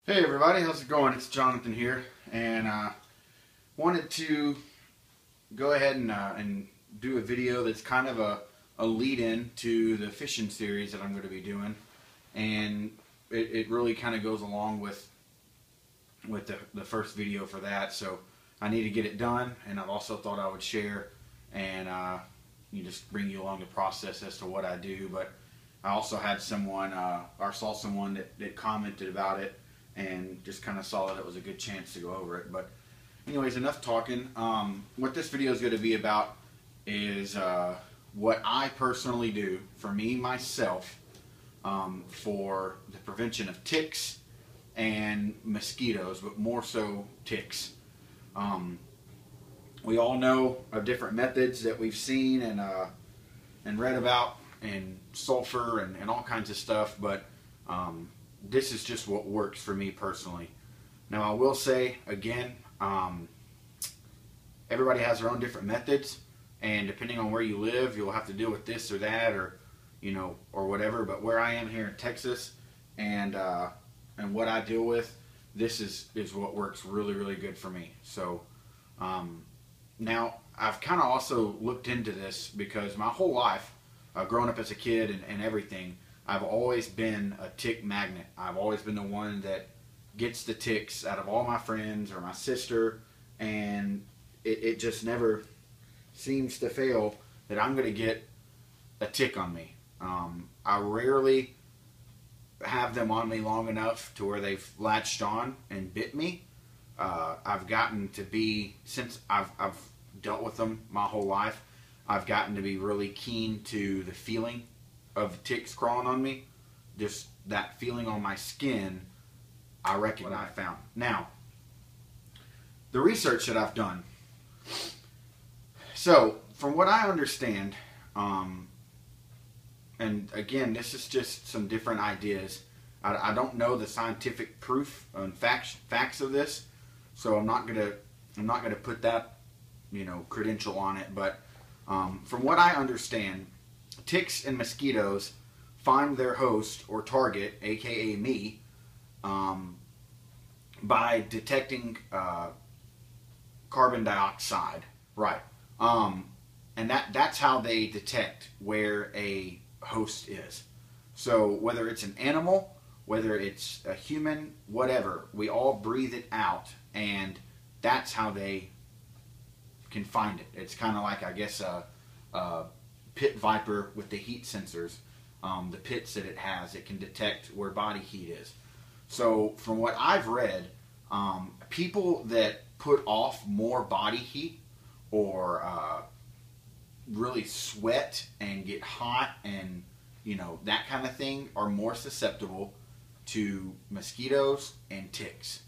Hey everybody, how's it going? It's Jonathan here, and wanted to go ahead and do a video that's kind of a lead-in to the fishing series that I'm going to be doing, and it really kind of goes along with the first video for that. So I need to get it done, and I've also thought I would share and just bring you along the process as to what I do. But I also had someone or saw someone that commented about it, and just kind of saw that it was a good chance to go over it. But anyways, enough talking. What this video is going to be about is what I personally do for myself, for the prevention of ticks and mosquitoes, but more so ticks. We all know of different methods that we've seen and read about, and sulfur and all kinds of stuff, but this is just what works for me personally. Now I will say again, everybody has their own different methods, and depending on where you live, you'll have to deal with this or that, or or whatever. But where I am here in Texas, and what I deal with, this is what works really good for me. So now I've kind of also looked into this because my whole life, growing up as a kid and everything, I've always been a tick magnet. I've always been the one that gets the ticks out of all my friends or my sister, and it just never seems to fail that I'm going to get a tick on me. I rarely have them on me long enough to where they've latched on and bit me. I've gotten to be, since I've dealt with them my whole life, I've gotten to be really keen to the feeling of ticks crawling on me. Just that feeling on my skin, I reckon what I found. Now, the research that I've done. So, from what I understand, and again, this is just some different ideas. I don't know the scientific proof and facts of this, so I'm not gonna put that credential on it. But from what I understand, ticks and mosquitoes find their host or target, aka me, by detecting carbon dioxide. Right. And that's how they detect where a host is. So whether it's an animal, whether it's a human, whatever, we all breathe it out, and that's how they can find it. It's kind of like, I guess, a pit viper with the heat sensors, the pits that it has, it can detect where body heat is. So from what I've read, people that put off more body heat, or really sweat and get hot and that kind of thing, are more susceptible to mosquitoes and ticks.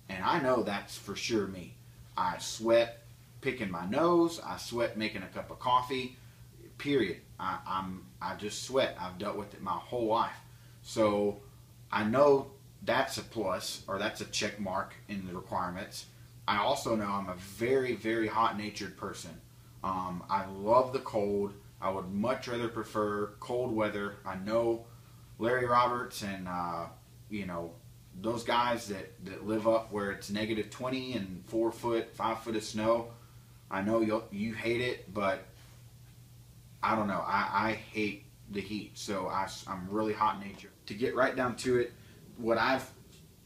And I know that's for sure me. I sweat picking my nose, I sweat making a cup of coffee, period. I just sweat. I've dealt with it my whole life. So I know that's a plus, or that's a check mark in the requirements. I also know I'm a very hot-natured person. I love the cold. I would much rather prefer cold weather. I know Larry Roberts and those guys that live up where it's -20 and 4 foot, 5 foot of snow. I know you hate it, but I don't know. I hate the heat, so I'm really hot-natured. To get right down to it, what I've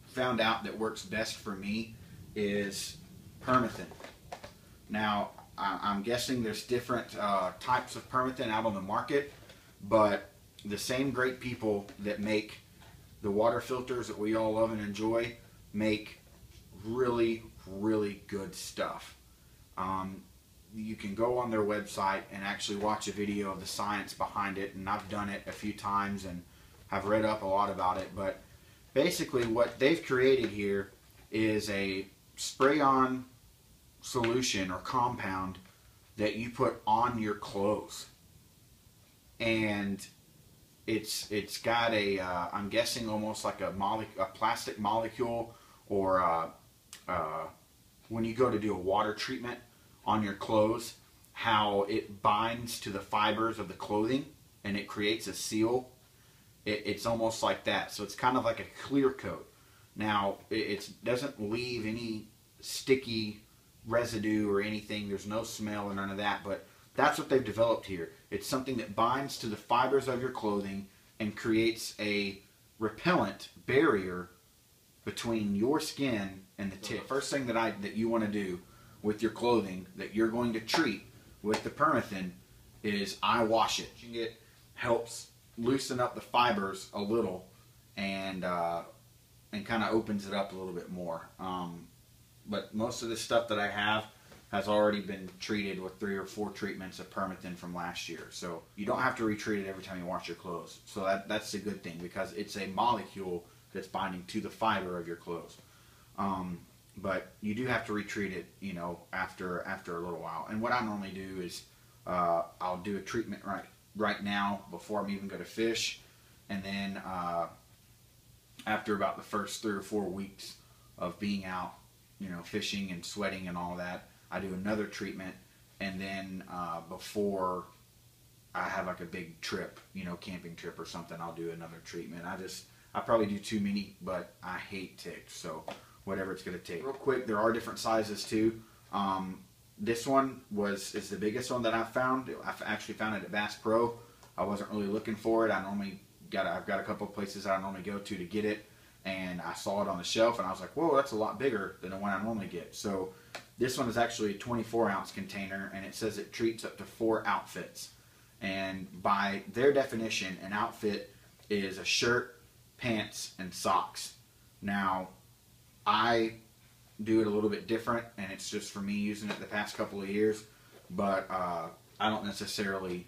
found out that works best for me is permethrin. Now, I'm guessing there's different types of permethrin out on the market, but the same great people that make the water filters that we all love and enjoy make really good stuff. You can go on their website and actually watch a video of the science behind it, and I've done it a few times and have read up a lot about it. But basically what they've created here is a spray-on solution or compound that you put on your clothes, and it's got a I'm guessing almost like a plastic molecule, or when you go to do a water treatment on your clothes, how it binds to the fibers of the clothing and it creates a seal. It's almost like that. So it's kind of like a clear coat. Now, it doesn't leave any sticky residue or anything. There's no smell or none of that, but that's what they've developed here. It's something that binds to the fibers of your clothing and creates a repellent barrier between your skin and the tip. First thing that you want to do with your clothing that you're going to treat with the Permathin is I wash it. It helps loosen up the fibers a little and kind of opens it up a little bit more. But most of the stuff that I have has already been treated with 3 or 4 treatments of Permathin from last year. So you don't have to retreat it every time you wash your clothes. So that's a good thing because it's a molecule that's binding to the fiber of your clothes. But you do have to retreat it, you know, after a little while. And what I normally do is I'll do a treatment right now before I'm even going to fish, and then after about the first 3 or 4 weeks of being out, you know, fishing and sweating and all that, I do another treatment, and then before I have like a big trip, you know, camping trip or something, I'll do another treatment. I probably do too many, but I hate ticks, so whatever it's going to take. Real quick, there are different sizes too. This one is the biggest one that I've found. I've actually found it at Bass Pro. I wasn't really looking for it. I've got a couple of places that I normally go to get it, and I saw it on the shelf, and I was like, whoa, that's a lot bigger than the one I normally get. So this one is actually a 24-ounce container, and it says it treats up to 4 outfits. And by their definition, an outfit is a shirt, pants, and socks. Now, I do it a little bit different, and it's just for me using it the past couple of years, but I don't necessarily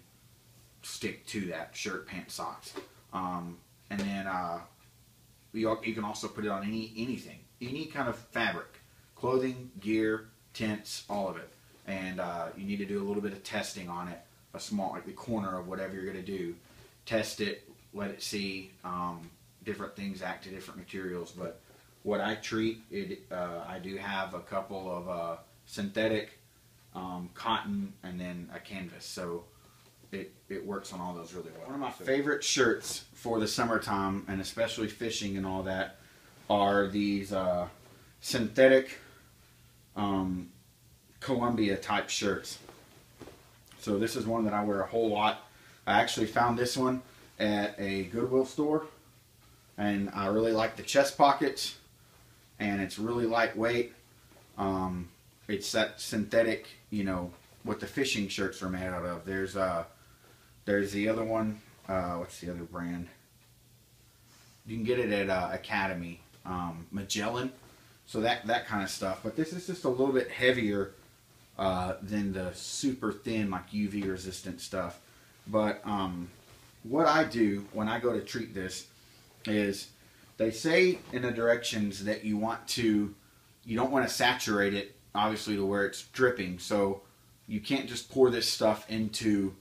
stick to that shirt, pants, socks. And then you can also put it on anything, any kind of fabric, clothing, gear, tents, all of it. And you need to do a little bit of testing on it, like the corner of whatever you're going to do. Test it, let it see. Different things act to different materials, but what I treat, I do have a couple of synthetic, cotton, and then a canvas. So it works on all those really well. One of my favorite shirts for the summertime, and especially fishing and all that, are these synthetic Columbia type shirts. So this is one that I wear a whole lot. I actually found this one at a Goodwill store, and I really like the chest pockets, and it's really lightweight. It's that synthetic, you know, what the fishing shirts are made out of. There's the other one. What's the other brand? You can get it at Academy, Magellan. So that kind of stuff. But this is just a little bit heavier than the super thin, like UV resistant stuff. But what I do when I go to treat this is they say in the directions that you don't want to saturate it, obviously, to where it's dripping. So you can't just pour this stuff into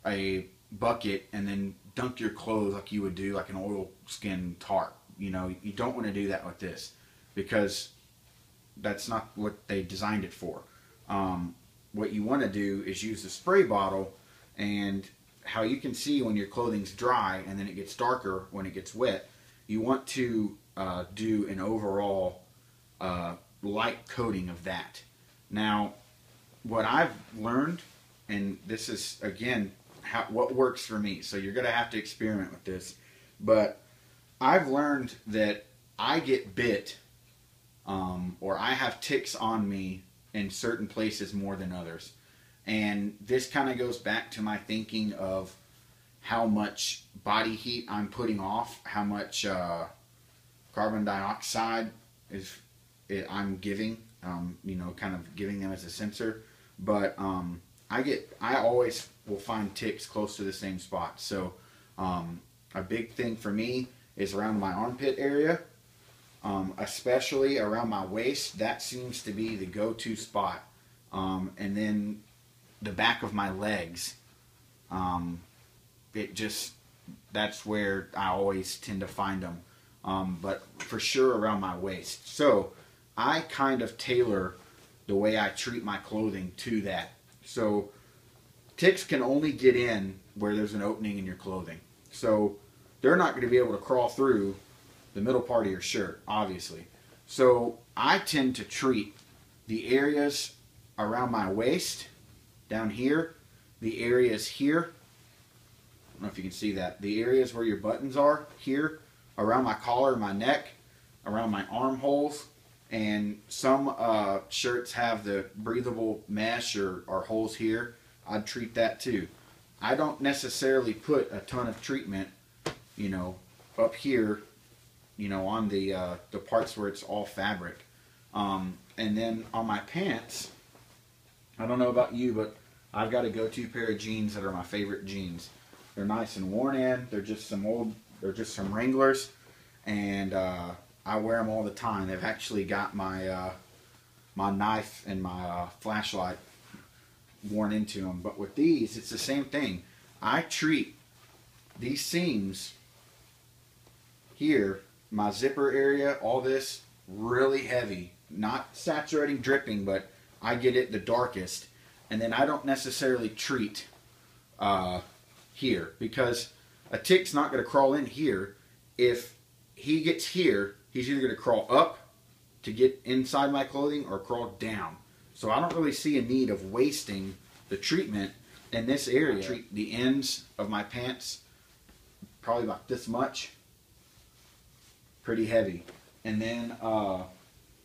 a bucket and then dunk your clothes like you would do like an oilskin tarp. You know, you don't want to do that with this because that's not what they designed it for. What you want to do is use the spray bottle, and how you can see when your clothing's dry and then it gets darker when it gets wet, you want to do an overall light coating of that. Now, what I've learned, and this is, again, what works for me, so you're going to have to experiment with this, but I've learned that I get bit or I have ticks on me in certain places more than others. And this kind of goes back to my thinking of how much body heat I'm putting off, how much carbon dioxide I'm giving, you know, kind of giving them as a sensor. But I always will find ticks close to the same spot. So a big thing for me is around my armpit area, especially around my waist. That seems to be the go-to spot. And then the back of my legs, that's where I always tend to find them. But for sure around my waist. So I kind of tailor the way I treat my clothing to that. So ticks can only get in where there's an opening in your clothing. So they're not going to be able to crawl through the middle part of your shirt, obviously. So I tend to treat the areas around my waist, down here, the areas here, I don't know if you can see that, the areas where your buttons are here, around my collar, my neck, around my armholes, and some shirts have the breathable mesh or holes here. I'd treat that too. I don't necessarily put a ton of treatment, you know, up here, you know, on the parts where it's all fabric. And then on my pants, I don't know about you, but I've got a go-to pair of jeans that are my favorite jeans. They're nice and worn in. They're just some Wranglers, and I wear them all the time. They've actually got my my knife and my flashlight worn into them. But with these, it's the same thing. I treat these seams here, my zipper area, all this, really heavy. Not saturating, dripping, but I get it the darkest. And then I don't necessarily treat here, because a tick's not going to crawl in here. If he gets here, he's either going to crawl up to get inside my clothing or crawl down. So I don't really see a need of wasting the treatment in this area. I treat the ends of my pants probably about this much, pretty heavy. And then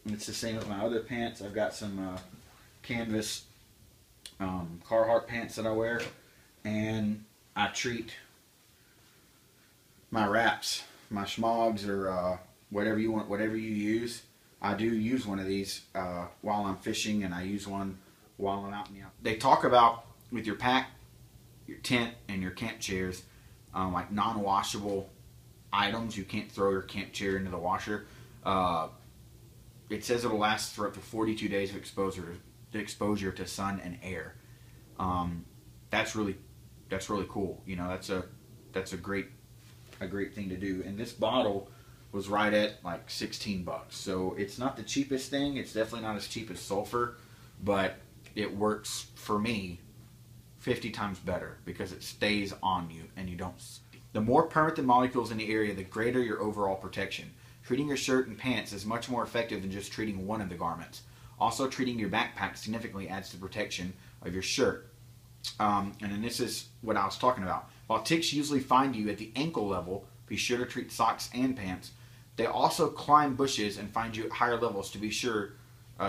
it's the same with my other pants. I've got some canvas Carhartt pants that I wear, and I treat my wraps, my schmogs, or whatever you want, whatever you use. I do use one of these while I'm fishing, and I use one while I'm out in the out. They talk about with your pack, your tent, and your camp chairs, like non-washable items. You can't throw your camp chair into the washer. It says it'll last for up to 42 days of exposure to sun and air. That's really cool. You know, that's a great thing to do. And this bottle was right at like 16 bucks. So it's not the cheapest thing. It's definitely not as cheap as sulfur, but it works for me 50 times better because it stays on you and you don't. The more permanent molecules in the area, the greater your overall protection. Treating your shirt and pants is much more effective than just treating one of the garments. Also, treating your backpack significantly adds to the protection of your shirt. And then this is what I was talking about. While ticks usually find you at the ankle level, be sure to treat socks and pants. They also climb bushes and find you at higher levels, to be sure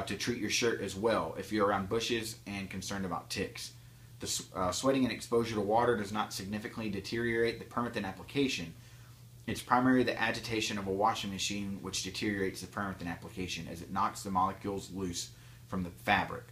to treat your shirt as well if you're around bushes and concerned about ticks. The sweating and exposure to water does not significantly deteriorate the permanent application. It's primarily the agitation of a washing machine which deteriorates the permanent application, as it knocks the molecules loose from the fabric.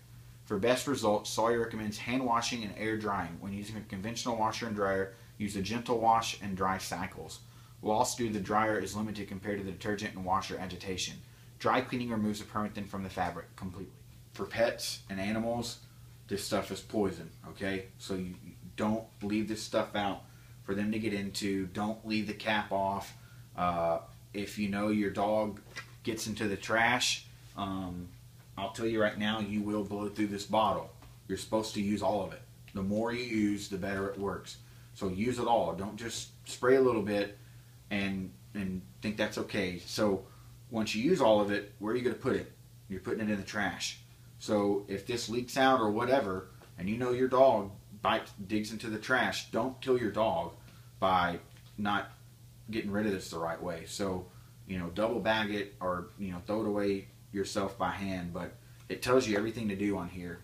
For best results, Sawyer recommends hand washing and air drying. When using a conventional washer and dryer, use a gentle wash and dry cycles. Loss due to the dryer is limited compared to the detergent and washer agitation. Dry cleaning removes the permanent from the fabric completely. For pets and animals, this stuff is poison, okay? So you don't leave this stuff out for them to get into. Don't leave the cap off. If you know your dog gets into the trash, I'll tell you right now, you will blow through this bottle. You're supposed to use all of it. The more you use, the better it works. So use it all. Don't just spray a little bit and think that's okay. So once you use all of it, where are you going to put it? You're putting it in the trash. So if this leaks out or whatever, and you know your dog digs into the trash, don't kill your dog by not getting rid of this the right way. So, you know, double bag it, or, you know, throw it away yourself by hand. But it tells you everything to do on here.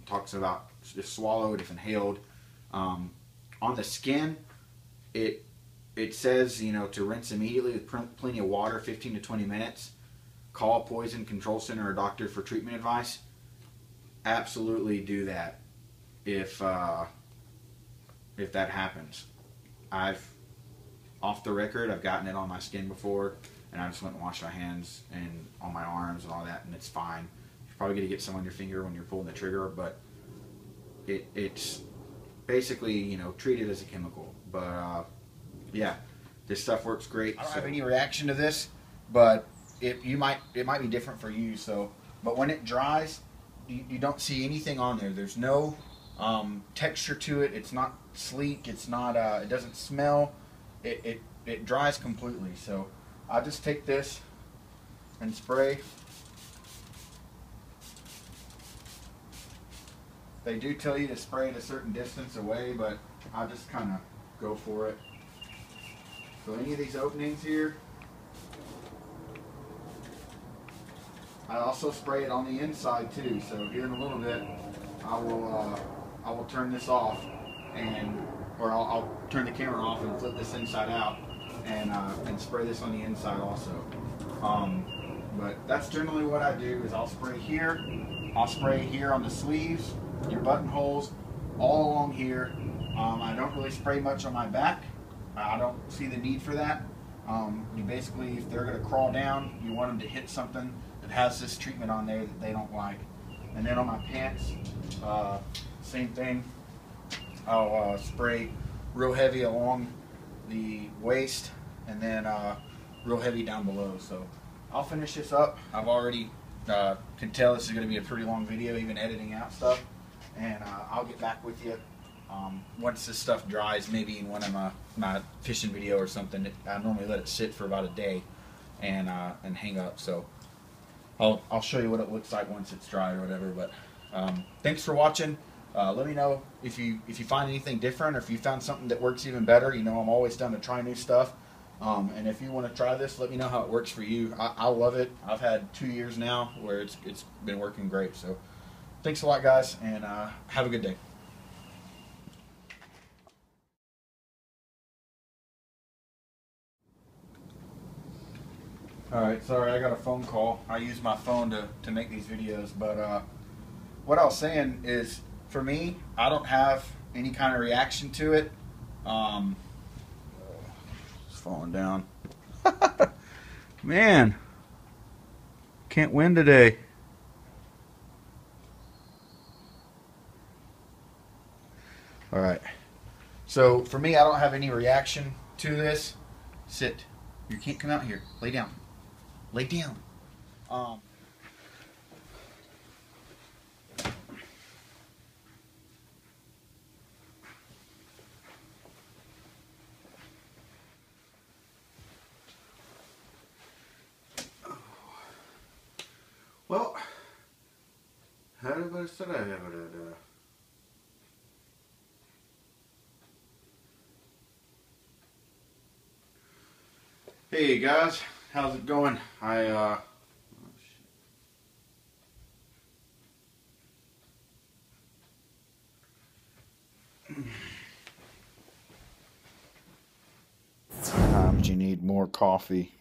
Talks about if swallowed, if inhaled. On the skin, it says, you know, to rinse immediately with plenty of water, 15 to 20 minutes. Call Poison Control Center or doctor for treatment advice. Absolutely do that if that happens. Off the record, I've gotten it on my skin before, and I just went and washed my hands and on my arms and all that, and it's fine. You're probably going to get some on your finger when you're pulling the trigger, but it's basically, you know, treat it as a chemical. But yeah, this stuff works great. I don't have any reaction to this, but it might be different for you. So, but when it dries, you don't see anything on there. There's no texture to it. It's not sleek. It's not. It doesn't smell. It dries completely. So I just take this and spray. They do tell you to spray it a certain distance away, but I just kind of go for it. So any of these openings here, I also spray it on the inside too. So here in a little bit, I will turn this off, or I'll turn the camera off and flip this inside out, and spray this on the inside also. But that's generally what I do. Is I'll spray here on the sleeves, your buttonholes, all along here. I don't really spray much on my back. I don't see the need for that. You basically, if they're going to crawl down, you want them to hit something that has this treatment on there that they don't like. And then on my pants, same thing. I'll spray real heavy along the waist, and then real heavy down below. So I'll finish this up. I've already can tell this is going to be a pretty long video, even editing out stuff. And I'll get back with you once this stuff dries, maybe in one of my fishing video or something. I normally let it sit for about a day and hang up. So I'll show you what it looks like once it's dry or whatever. But thanks for watching. Let me know if you find anything different, or if you found something that works even better. You know, I'm always down to try new stuff. And if you want to try this, let me know how it works for you. I love it. I've had 2 years now where it's been working great. So thanks a lot, guys, and have a good day. Alright, sorry, I got a phone call. I use my phone to make these videos, but what I was saying is, for me, I don't have any kind of reaction to it. It's falling down. Man, can't win today. Alright, so for me, I don't have any reaction to this. Sit. You can't come out here. Lay down. Lay down. Well, how did I say I have it? Hey guys, how's it going? Oh shit. Sometimes you need more coffee.